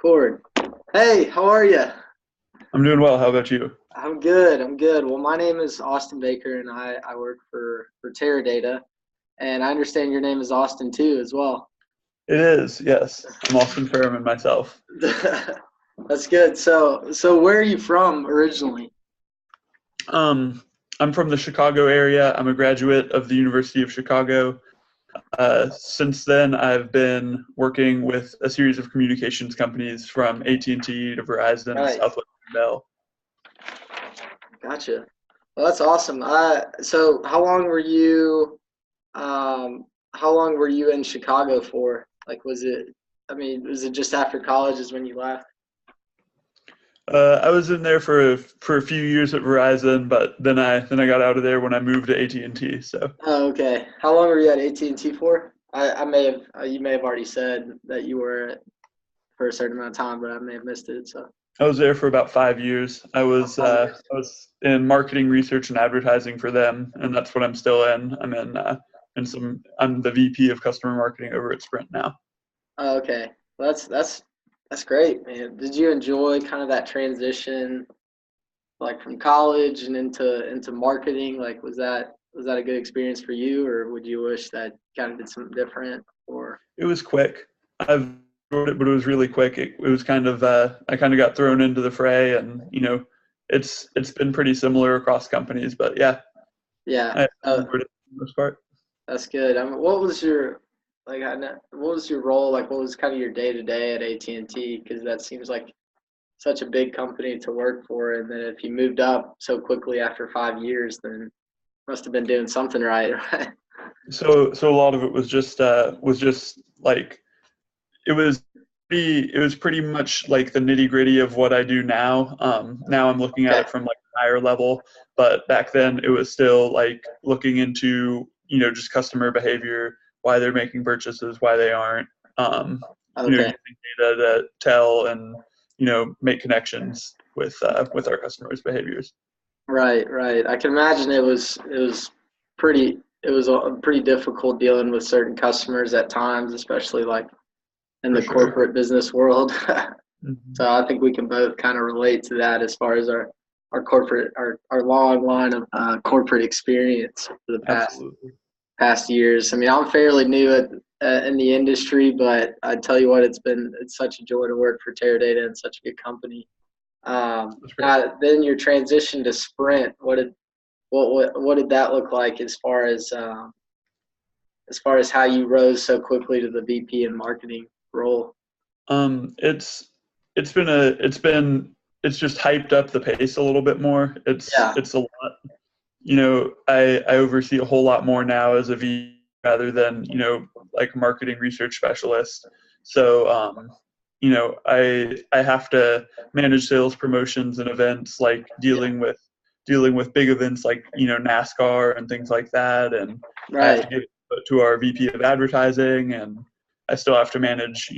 Cord. Hey, how are you? I'm doing well. How about you? I'm good. I'm good. Well, my name is Austin Baker, and I work for Teradata, and I understand your name is Austin too, as well. It is, yes. I'm Austin Frerman myself. That's good. So where are you from originally? Um, I'm from the Chicago area. I'm a graduate of the University of Chicago. Since then, I've been working with a series of communications companies from AT&T to Verizon to Right. Southwestern Bell. Gotcha. Well, that's awesome. So how long were you in Chicago for? Like, was it just after college is when you left? I was in there for a few years at Verizon, but then I got out of there when I moved to AT&T. So Oh, okay. How long were you at AT&T for? I may have you may have already said that you were for a certain amount of time, but I may have missed it. So I was there for about 5 years. I about was 5 years. I was in marketing, research, and advertising for them, and that's what I'm still in. I'm the VP of customer marketing over at Sprint now. Oh, okay. Well, that's great, man. Did you enjoy kind of that transition, like from college and into marketing? Like, was that a good experience for you, or would you wish that you kind of did something different? Or It was quick. I've enjoyed it, but it was really quick. It was kind of I kind of got thrown into the fray, and it's been pretty similar across companies. But yeah, yeah, I enjoyed it for the most part. that's good. I mean, what was your role? Like, what was kind of your day to day at AT&T? Because that seems like such a big company to work for, and then if you moved up so quickly after 5 years, then must have been doing something right, right? So a lot of it was just like it was pretty much like the nitty gritty of what I do now. Now I'm looking at Okay, it from like a higher level, but back then it was still like looking into just customer behavior, why they're making purchases, why they aren't. Um, okay, Using data to tell and make connections with our customers' behaviors. right, right. I can imagine it was pretty difficult dealing with certain customers at times, especially like in For the sure. corporate business world. Hmm. So I think we can both kind of relate to that as far as our long line of corporate experience for the Absolutely. past years. I mean, I'm fairly new in the industry, but I tell you what, it's such a joy to work for Teradata and such a good company. That's great. Then your transition to Sprint, what did that look like as far as how you rose so quickly to the VP and marketing role? It's it's just hyped up the pace a little bit more. Yeah, It's a lot. I oversee a whole lot more now as a V rather than like marketing research specialist. So I have to manage sales promotions and events, like yeah, dealing with big events like NASCAR and things like that, and I have right, to give it to our VP of advertising, and I still have to manage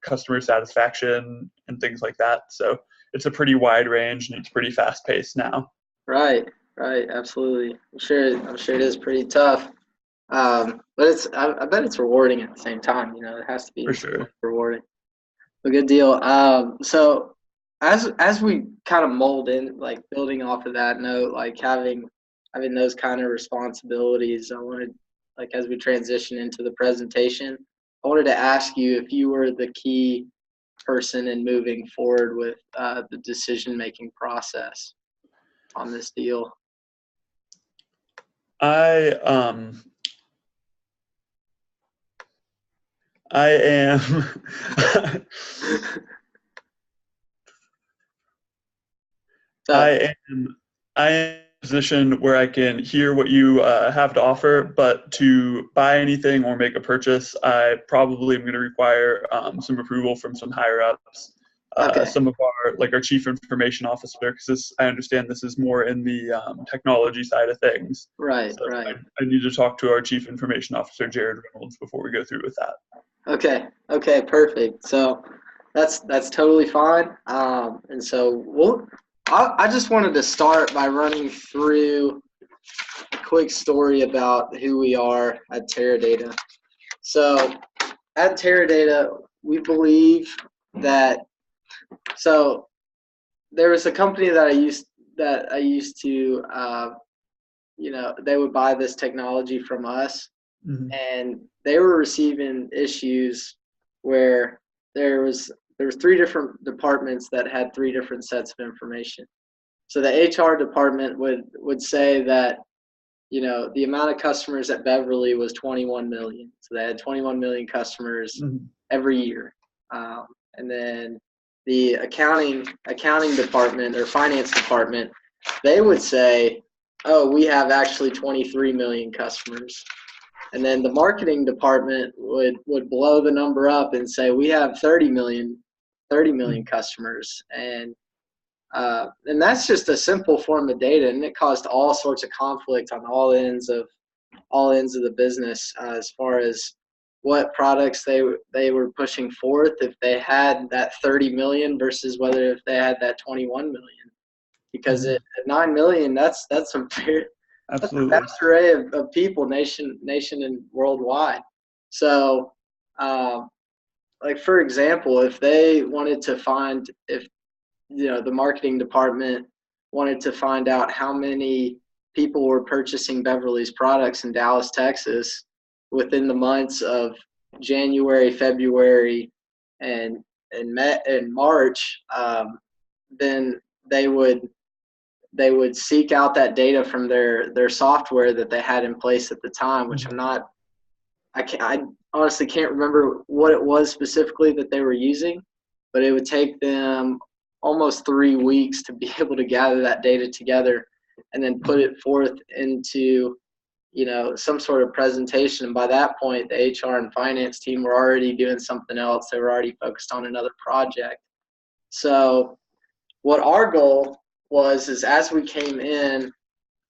customer satisfaction and things like that. So it's a pretty wide range and it's pretty fast paced now. right, right. Absolutely. I'm sure it is pretty tough. But I bet it's rewarding at the same time. You know, it has to be For in some way sure. rewarding. A good deal. So as we kind of mold in, like building off of that note, like having those kind of responsibilities, I wanted, like, as we transition into the presentation, I wanted to ask you if you were the key person in moving forward with the decision making process on this deal. I um I am So I am I am in a position where I can hear what you have to offer, but to buy anything or make a purchase, I probably am going to require some approval from some higher ups. okay, Some of our chief information officer, because I understand this is more in the technology side of things. right, So right. I need to talk to our chief information officer, Jared Reynolds, before we go through with that. Okay, okay, perfect. So that's totally fine. And so I just wanted to start by running through a quick story about who we are at Teradata. So at Teradata, we believe that So there was a company that I used to, they would buy this technology from us, Mm-hmm. and they were receiving issues where there was three different departments that had three different sets of information. So the HR department would say that, the amount of customers at Beverly was 21 million. So they had 21 million customers Mm-hmm. every year. And then the accounting department or finance department, they would say, oh, we have actually 23 million customers. And then the marketing department would blow the number up and say, we have 30 million customers. And that's just a simple form of data, and it caused all sorts of conflict on all ends of the business, as far as what products they were pushing forth, if they had that 30 million versus whether if they had that 21 million. Because Mm-hmm. at 9 million, that's a Absolutely. vast array of people, nation and worldwide. So, like for example, if they wanted to find if the marketing department wanted to find out how many people were purchasing Beverly's products in Dallas, Texas, within the months of January, February, and March, then they would seek out that data from their software that they had in place at the time, which I honestly can't remember what it was specifically that they were using, but it would take them almost 3 weeks to be able to gather that data together and then put it forth into, some sort of presentation. And by that point, the HR and finance team were already doing something else. They were already focused on another project. So what our goal was is, as we came in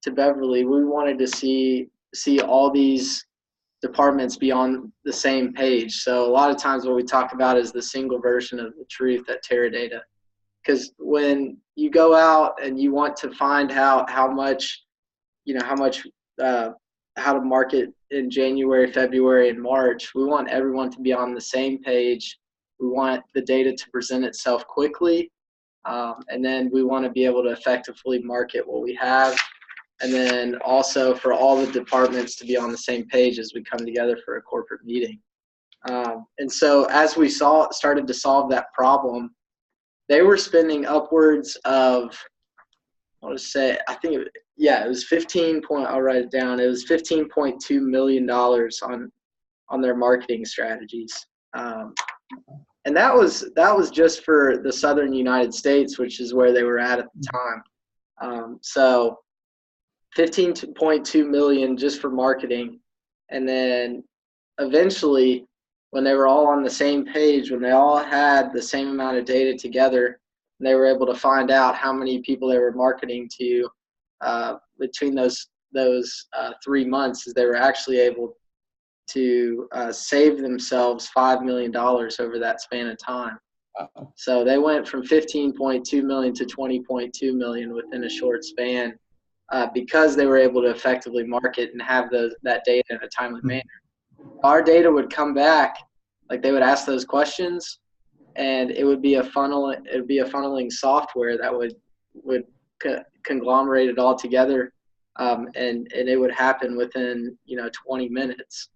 to Beverly, we wanted to see all these departments be on the same page. So a lot of times what we talk about is the single version of the truth at Teradata. Because when you go out and you want to find out how much, how to market in January, February, and March, we want everyone to be on the same page. We want the data to present itself quickly. And then we want to be able to effectively market what we have. And then also for all the departments to be on the same page as we come together for a corporate meeting. And so as we started to solve that problem, they were spending upwards of, it was 15 point, I'll write it down. It was $15.2 million on their marketing strategies. And that was just for the Southern United States, which is where they were at the time. So 15.2 million just for marketing. And then eventually, when they were all on the same page, when they all had the same amount of data together, and they were able to find out how many people they were marketing to between those 3 months, is they were actually able to save themselves $5 million over that span of time. Wow. So they went from 15.2 million to 20.2 million within a short span, because they were able to effectively market and have that data in a timely manner. Our data would come back, like they would ask those questions, and it would be a funneling software that would conglomerate it all together, and it would happen within 20 minutes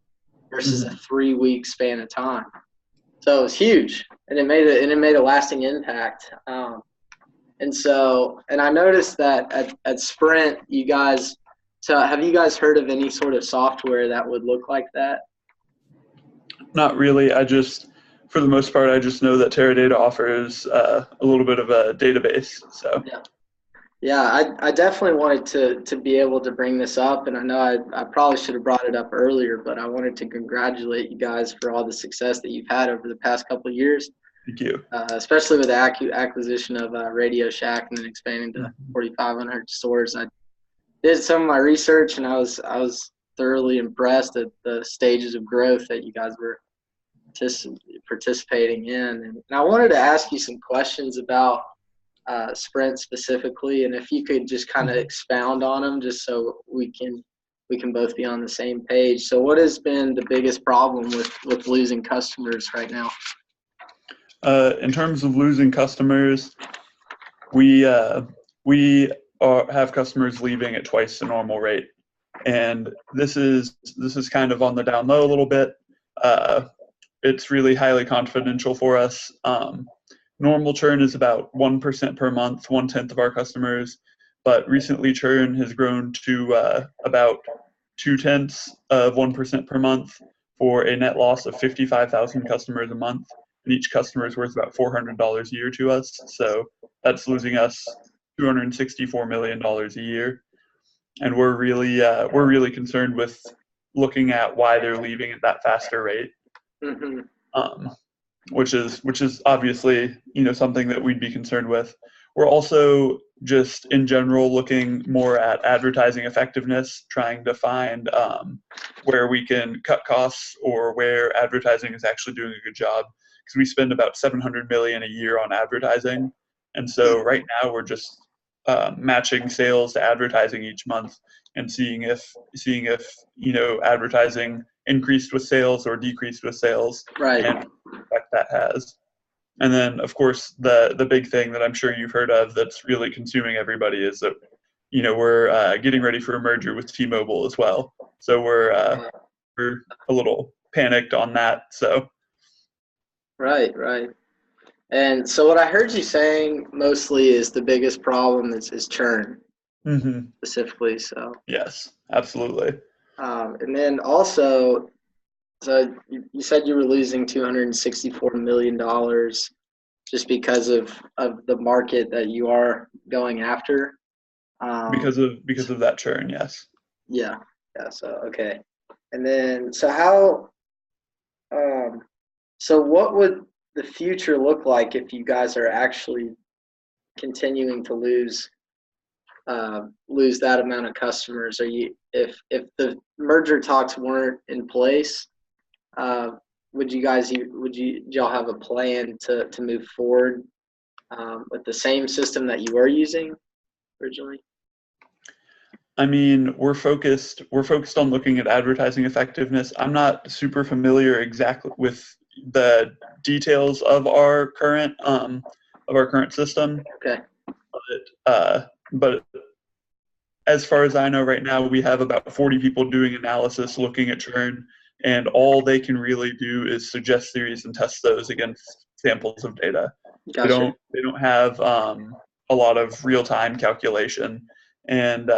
versus a 3-week span of time. So it was huge, and it made a lasting impact. And I noticed that at Sprint, you guys. So have you guys heard of any sort of software that would look like that? Not really. For the most part, I just know that Teradata offers a little bit of a database. So yeah, I definitely wanted to be able to bring this up, and I know I probably should have brought it up earlier, but I wanted to congratulate you guys for all the success that you've had over the past couple of years. thank you. Especially with the acquisition of Radio Shack and then expanding to 4,500 stores. I did some of my research, and I was thoroughly impressed at the stages of growth that you guys were participating in. And I wanted to ask you some questions about Sprint specifically, and if you could just kind of expound on them, just so we can both be on the same page. So what has been the biggest problem with losing customers right now? In terms of losing customers, we have customers leaving at twice the normal rate, and this is kind of on the down low a little bit. It's really highly confidential for us. Normal churn is about 1% per month, 1/10 of our customers, but recently churn has grown to about 0.2% per month for a net loss of 55,000 customers a month. And each customer is worth about $400 a year to us. So that's losing us $264 million a year. And we're really concerned with looking at why they're leaving at that faster rate. Mm-hmm. Which is obviously something that we'd be concerned with. We're also just in general looking more at advertising effectiveness, trying to find where we can cut costs or where advertising is actually doing a good job, because we spend about $700 million a year on advertising, and so right now we're just matching sales to advertising each month and seeing if advertising increased with sales or decreased with sales, Right. and what effect that has. And then, of course, the big thing that I'm sure you've heard of that's really consuming everybody is that we're getting ready for a merger with T-Mobile as well. So we're a little panicked on that. So Right. And so what I heard you saying mostly is the biggest problem is churn, specifically. So yes, absolutely. And then also, so you said you were losing $264 million just because of the market that you are going after. Because of that churn, yes. Yeah. So okay, and then so what would the future look like if you guys are actually continuing to lose that amount of customers? If the merger talks weren't in place, would y'all have a plan to move forward with the same system that you were using originally? I mean, we're focused on looking at advertising effectiveness. I'm not super familiar exactly with the details of our current system. Okay. But as far as I know right now, we have about 40 people doing analysis looking at churn, and all they can really do is suggest theories and test those against samples of data. Gotcha. They don't have a lot of real-time calculation, and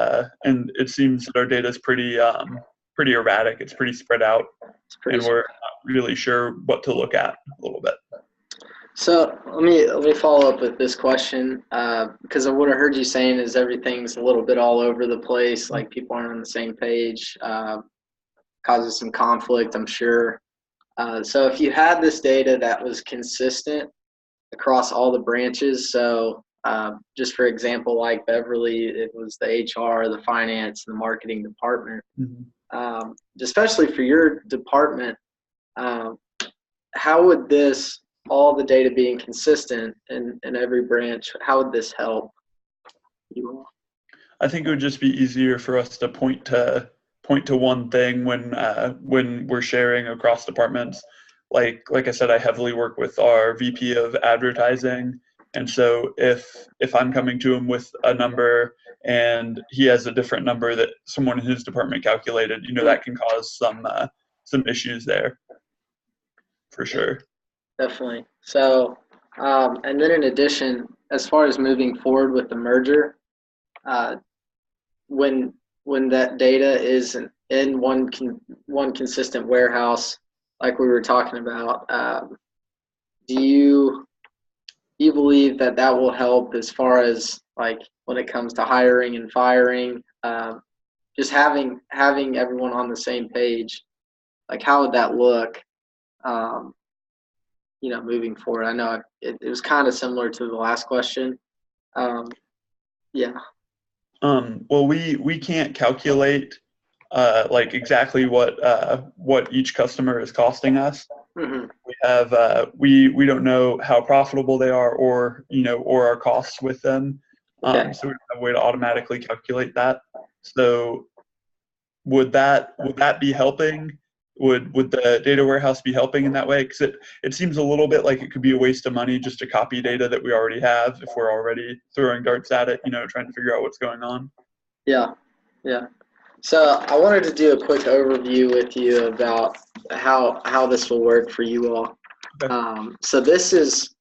it seems that our data is pretty erratic. It's pretty spread out, and we're not really sure what to look at a little bit. So let me follow up with this question, because what I heard you saying is everything's a little bit all over the place, like people aren't on the same page, causes some conflict, I'm sure. So if you had this data that was consistent across all the branches, so just for example, like Beverly, it was the HR, the finance, and the marketing department. Mm-hmm. Especially for your department, how would all the data being consistent in every branch, how would this help you all? I think it would just be easier for us to point to one thing when we're sharing across departments. Like I said, I heavily work with our VP of advertising, and so if I'm coming to him with a number and he has a different number that someone in his department calculated, that can cause some issues there, for sure. Definitely. So, and then in addition, as far as moving forward with the merger, when that data is in one consistent warehouse, like we were talking about, do you believe that will help as far as like when it comes to hiring and firing, just having everyone on the same page? Like, how would that look? Moving forward. I know it was kind of similar to the last question. Yeah. Well, we can't calculate like exactly what each customer is costing us. Mm-hmm. We have we don't know how profitable they are, or our costs with them. Okay. So we don't have a way to automatically calculate that. So would that be helping would the data warehouse be helping in that way? Because it seems a little bit like it could be a waste of money just to copy data that we already have if we're already throwing darts at it, trying to figure out what's going on. Yeah, yeah. So I wanted to do a quick overview with you about how this will work for you all. Okay. So this is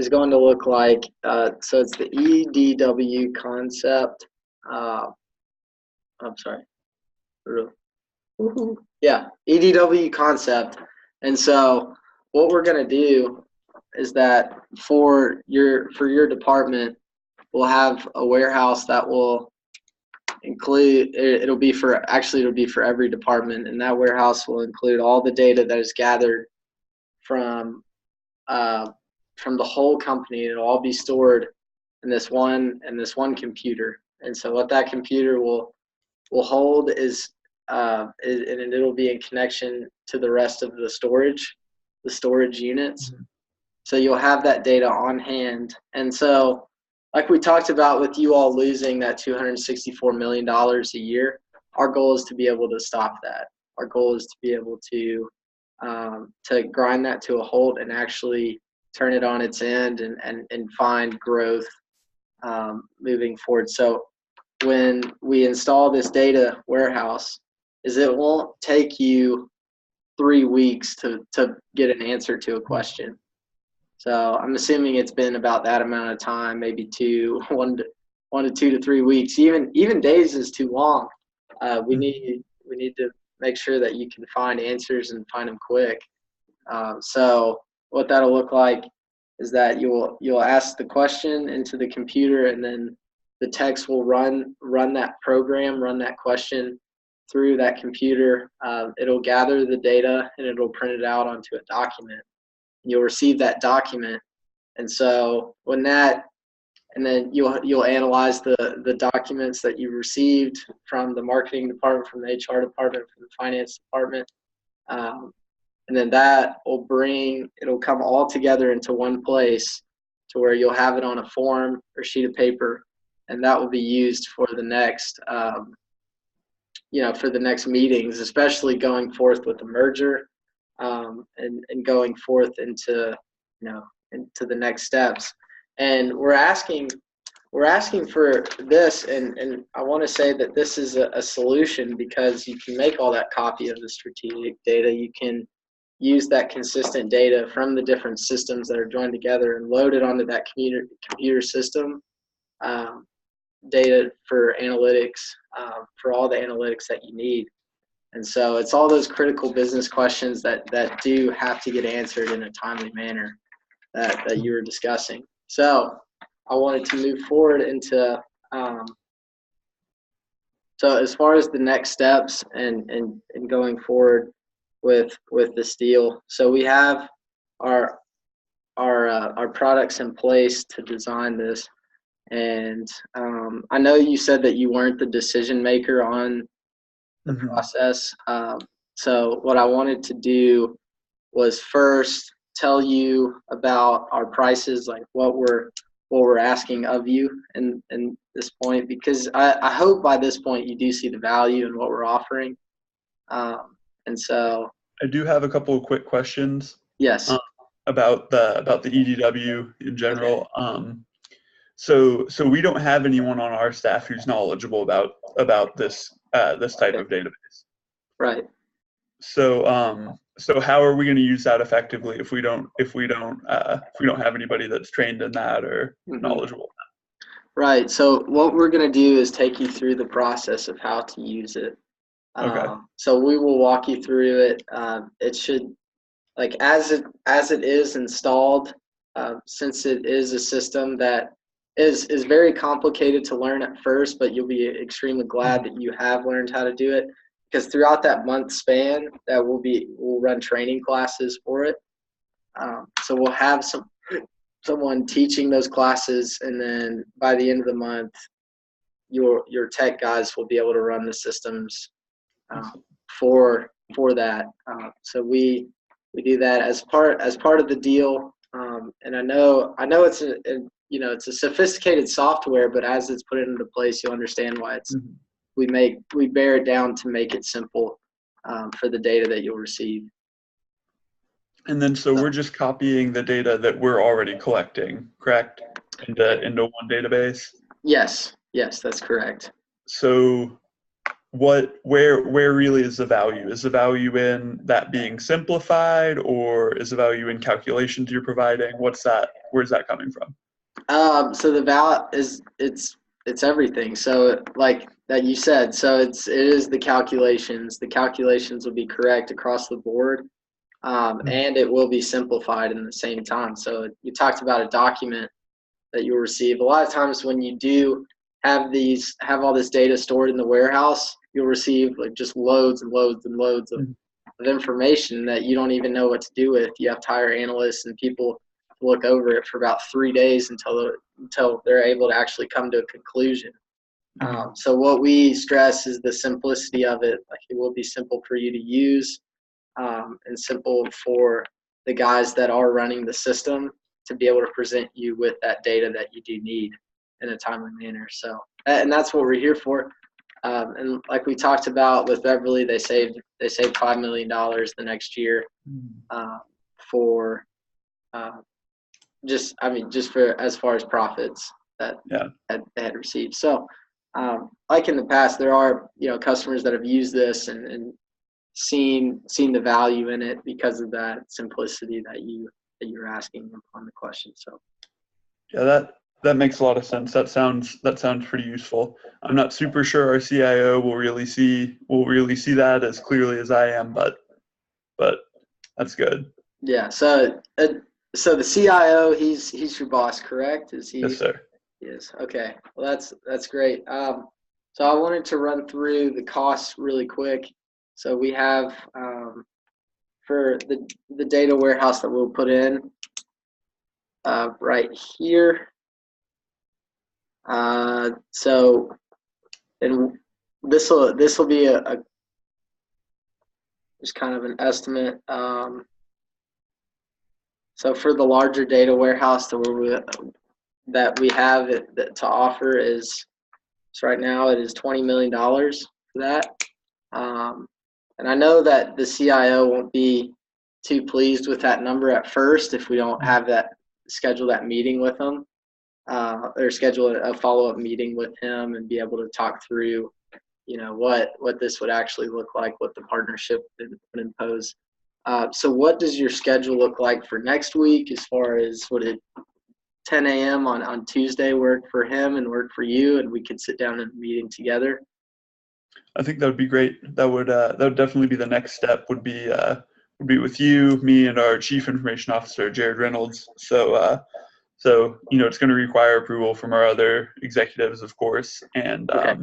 going to look like, so it's the EDW concept. I'm sorry. Yeah, EDW concept. And so what we're going to do is that for your department, we'll have a warehouse that will include, it'll be for every department, and that warehouse will include all the data that is gathered from the whole company. It'll all be stored in this one computer. And so what that computer will hold is and it'll be in connection to the rest of the storage units. Mm-hmm. So you'll have that data on hand. And so, like we talked about with you all losing that $264 million a year, our goal is to be able to stop that. Our goal is to be able to grind that to a halt and actually turn it on its end and find growth moving forward. So when we install this data warehouse, it won't take you 3 weeks to get an answer to a question. So I'm assuming it's been about that amount of time, maybe 1 to 2 to 3 weeks. Even days is too long. We need to make sure that you can find answers and find them quick. So what that'll look like is that you'll ask the question into the computer, and then the text will run that question through that computer. It'll gather the data and it'll print it out onto a document. You'll receive that document, and so then you'll analyze the documents that you received from the marketing department, from the HR department, from the finance department, and then it'll come all together into one place to where you'll have it on a form or sheet of paper, and that will be used for the next meetings, especially going forth with the merger. And going forth into the next steps. And we're asking for this, and I want to say that this is a solution, because you can make all that copy of the strategic data. You can use that consistent data from the different systems that are joined together and load it onto that computer system, data for analytics, for all the analytics that you need. And so it's all those critical business questions that do have to get answered in a timely manner that you were discussing. So I wanted to move forward into, so as far as the next steps and going forward with this deal. So we have our products in place to design this. And I know you said that you weren't the decision maker on the process. So what I wanted to do was first tell you about our prices, like what we're asking of you in this point, because I hope by this point you do see the value in what we're offering. And so I do have a couple of quick questions. Yes. About the EDW in general. Okay. So we don't have anyone on our staff who's knowledgeable about this type of database. Right. So how are we going to use that effectively if we don't have anybody that's trained in that or knowledgeable in that? Right. So what we're going to do is take you through the process of how to use it. Okay. So we will walk you through it. It should, like, as it is installed, since it is a system that is very complicated to learn at first, but you'll be extremely glad that you have learned how to do it, because throughout that month span that we'll run training classes for it. So we'll have someone teaching those classes, and then by the end of the month, your tech guys will be able to run the systems for that. So we do that as part of the deal. And I know it's it's a sophisticated software, but as it's put into place, you'll understand why it's we bear it down to make it simple. for the data that you'll receive. And then so we're just copying the data that we're already collecting, correct? Into one database? Yes, that's correct. So where really is the value? Is the value in that being simplified, or is the value in calculations you're providing? Where's that coming from? So the value is it's everything. So like that you said, so it is the calculations. The calculations will be correct across the board, and it will be simplified in the same time. So you talked about a document that you'll receive. A lot of times when you do have all this data stored in the warehouse, you'll receive like just loads and loads and loads of information that you don't even know what to do with. You have to hire analysts and people to look over it for about 3 days until they're able to actually come to a conclusion. So what we stress is the simplicity of it. Like, it will be simple for you to use, and simple for the guys that are running the system to be able to present you with that data that you do need in a timely manner. So, and that's what we're here for. And like we talked about with Beverly, they saved $5 million the next year, for just for as far as profits that they had received. So, like in the past, there are customers that have used this and seen the value in it because of that simplicity that you're asking on the question. So yeah, that makes a lot of sense. That sounds pretty useful. I'm not super sure our CIO will really see that as clearly as I am, but that's good. Yeah. So the CIO, he's your boss, correct? Is he? Yes, sir. Yes. Okay. Well, that's great. So I wanted to run through the costs really quick. So we have, for the data warehouse that we'll put in, right here. So, and this will be a just kind of an estimate. So for the larger data warehouse that we have to offer is, so right now it is $20 million for that. And I know that the CIO won't be too pleased with that number at first if we don't have schedule that meeting with them, or schedule a follow-up meeting with him and be able to talk through, what this would actually look like, what the partnership would impose. So what does your schedule look like for next week, as far as would it 10 a.m. on Tuesday work for him and work for you, and we could sit down in a meeting together? I think that would be great. That would definitely be the next step. Would be with you, me, and our Chief Information Officer, Jared Reynolds. So it's going to require approval from our other executives, of course. And Okay.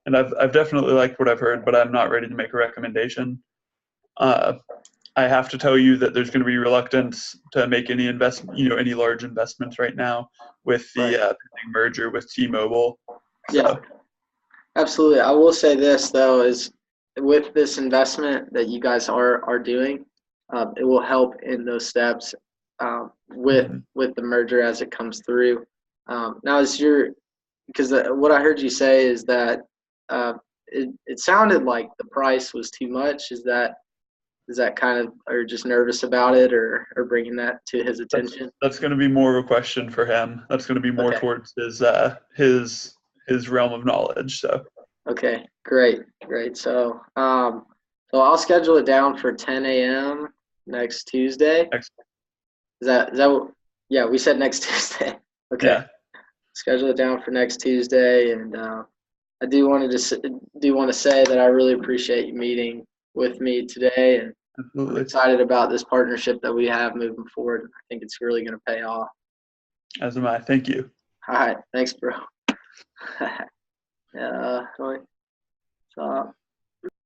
And I've definitely liked what I've heard, but I'm not ready to make a recommendation. I have to tell you that there's going to be reluctance to make any any large investments right now with the pending merger with T-Mobile. So. Yeah. Absolutely. I will say this, though, is with this investment that you guys are doing, it will help in those steps, with the merger as it comes through. Now, because what I heard you say is that it sounded like the price was too much. Is that kind of, or just nervous about it, or bringing that to his attention? That's going to be more of a question for him. That's going to be more towards his realm of knowledge. So. Okay, great. So, so I'll schedule it down for 10 a.m. next Tuesday. Excellent. Is that what? Yeah, we said next Tuesday. Okay. Yeah. Schedule it down for next Tuesday, and I do want to say that I really appreciate you meeting with me today, and absolutely. I'm excited about this partnership that we have moving forward. I think it's really going to pay off. As am I. Thank you. All right. Thanks, bro. Yeah. So